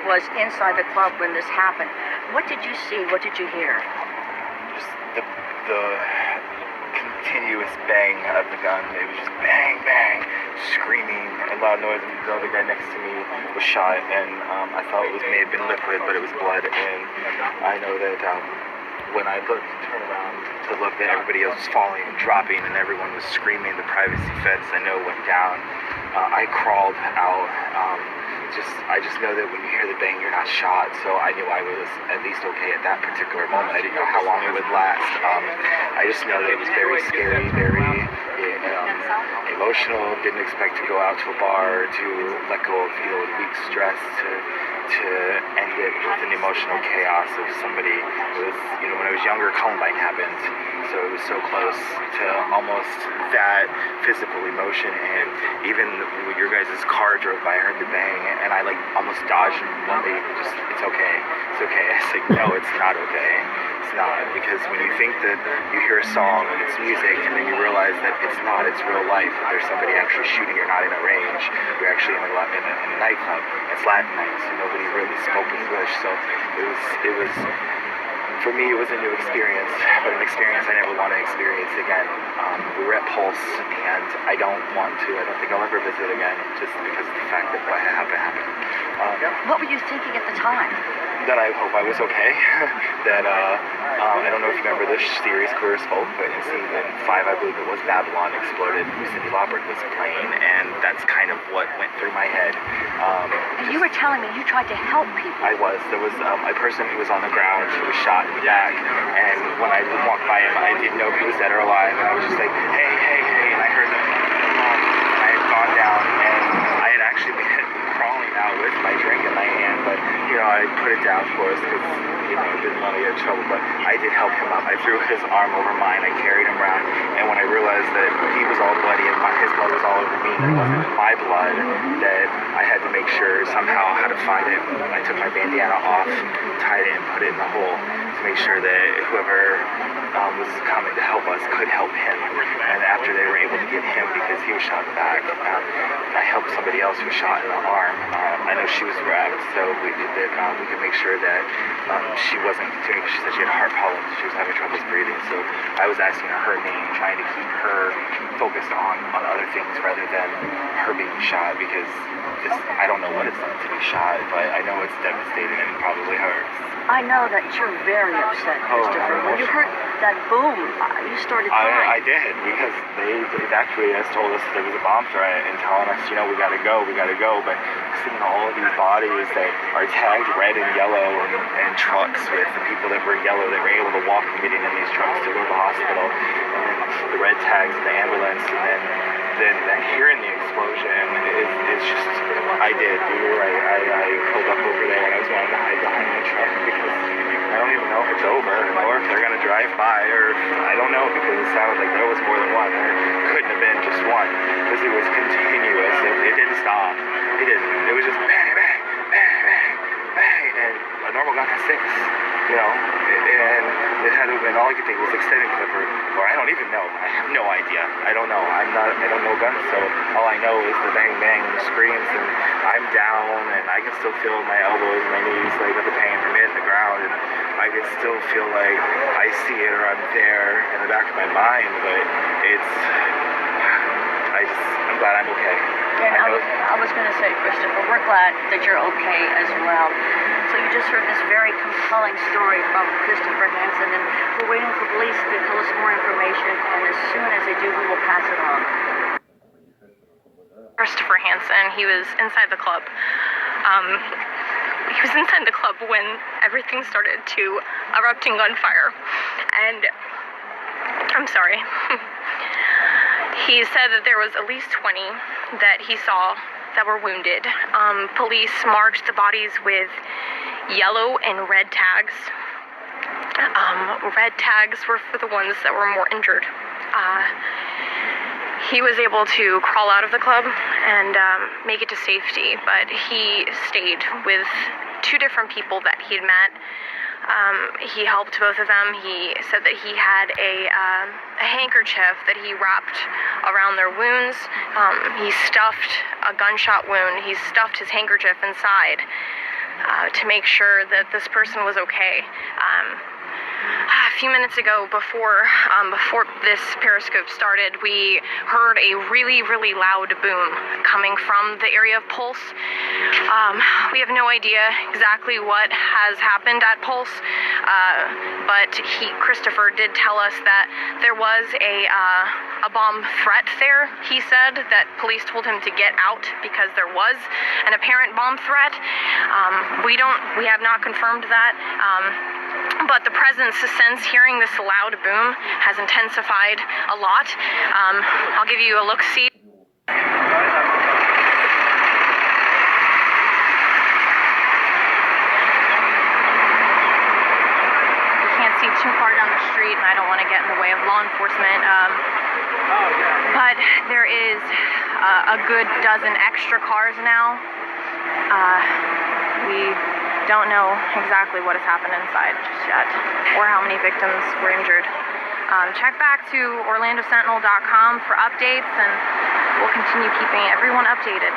Was inside the club when this happened. What did you see? What did you hear? Just the continuous bang of the gun. It was just bang, bang, screaming, and loud noise. And the other guy next to me was shot, and I thought it may have been liquid, but it was blood. And I know that when I turned around to look, that everybody else was falling and dropping, and everyone was screaming. The privacy fence, I know, went down. I crawled out. I just know that when you hear the bang, you're not shot. So I knew I was at least okay at that particular moment. I didn't know how long it would last. I just know that it was very scary, very emotional. Didn't expect to go out to a bar, to let go of a week's stress, to end it with an emotional chaos of somebody. It was, when I was younger, Columbine happened. So it was so close to almost that physical emotion. And even when your guys' car drove by, I heard the bang, and I almost dodged and one day it's okay. It's okay. I said, no, it's not okay. It's not. Because when you think that you hear a song and it's music, and then you realize that it's not, it's real life. There's somebody actually shooting, you're not in a range. You're actually in a nightclub. It's Latin night, so nobody really spoke English. So it was for me, it was a new experience, but an experience I never want to experience again. We were at Pulse, and I don't think I'll ever visit again, just because of the fact that what happened. What were you thinking at the time? That I hope I was okay. That I don't know if you remember this series, Queer as Folk, but in season 5, I believe it was, Babylon exploded. Cindy Lauper was playing, and that's kind of what went through my head. And you were telling me you tried to help people. I was. There was a person who was on the ground who was shot in the back, and when I walked by him, I didn't know if he was dead or alive, and I was just like, hey, hey, hey, and I heard him, and I had gone down, and I had actually been crawling out with my drink in my hand, but I put it down, of course, because I didn't want to get in trouble, but I did help him up. I threw his arm over mine, I carried him around, and when I realized that he was all bloody and his blood was all over me, and it wasn't my blood, that I had to make sure somehow how to find it. I took my bandana off, tied it, and put it in the hole to make sure that whoever was coming to help us could help him. And after they were able to get him, because he was shot in the back, I helped somebody else who was shot in the arm. I know she was wrapped, so we could make sure that she wasn't continuing, because she said she had heart problems, she was having troubles breathing. So I was asking her name, trying to keep her focused on other things rather than her being shot, because I don't know what it's like to be shot, but I know it's devastating and it probably hurts. I know that you're very upset, Christopher. When you heard that boom, you started crying. I did, because they evacuated us, told us there was a bomb threat, and telling us, we gotta go. But seeing all of these bodies that are tagged red and yellow, and trucks with the people that were yellow, that were able to walk and get in these trucks to go to the hospital, and the red tags in the ambulance, and then hearing the explosion is just, I did. You're right. I pulled up over there, and I was wanting to hide behind my truck, because I don't even know if it's over, or if they're gonna drive by, or I don't know, because it sounded like there was more than one. There couldn't have been just one, because it was continuous. It didn't stop. It didn't. It was just bang, bang, bang, bang, bang, and a normal gun has 6, and it had to have been, all I could think was extended clip, or I don't even know. I have no idea. I don't know. I don't know guns, so all I know is the bang, bang, and the screams, and I'm down, and I can still feel my elbows, my knees, with the pain from hitting the ground, and I can still feel like I see it, or I'm there in the back of my mind, but I'm glad I'm okay. And I was going to say, Christopher, we're glad that you're okay as well. So you just heard this very compelling story from Christopher Hansen, and we're waiting for police to tell us more information, and as soon as they do, we will pass it on. Christopher Hansen, he was inside the club. He was inside the club when everything started to erupt in gunfire, and I'm sorry. He said that there was at least 20 that he saw that were wounded. Police marked the bodies with yellow and red tags. Red tags were for the ones that were more injured. He was able to crawl out of the club and make it to safety, but he stayed with 2 different people that he had met He helped both of them. He said that he had a handkerchief that he wrapped around their wounds. He stuffed a gunshot wound. He stuffed his handkerchief inside to make sure that this person was okay. A few minutes ago, before this Periscope started, we heard a really, really loud boom coming from the area of Pulse. We have no idea exactly what has happened at Pulse, but Christopher did tell us that there was a bomb threat there. He said that police told him to get out because there was an apparent bomb threat. We have not confirmed that. But the presence, since hearing this loud boom, has intensified a lot. I'll give you a look-see. You can't see too far down the street, and I don't want to get in the way of law enforcement. But there is a good dozen extra cars now. We don't know exactly what has happened inside just yet, or how many victims were injured. Check back to OrlandoSentinel.com for updates, and we'll continue keeping everyone updated.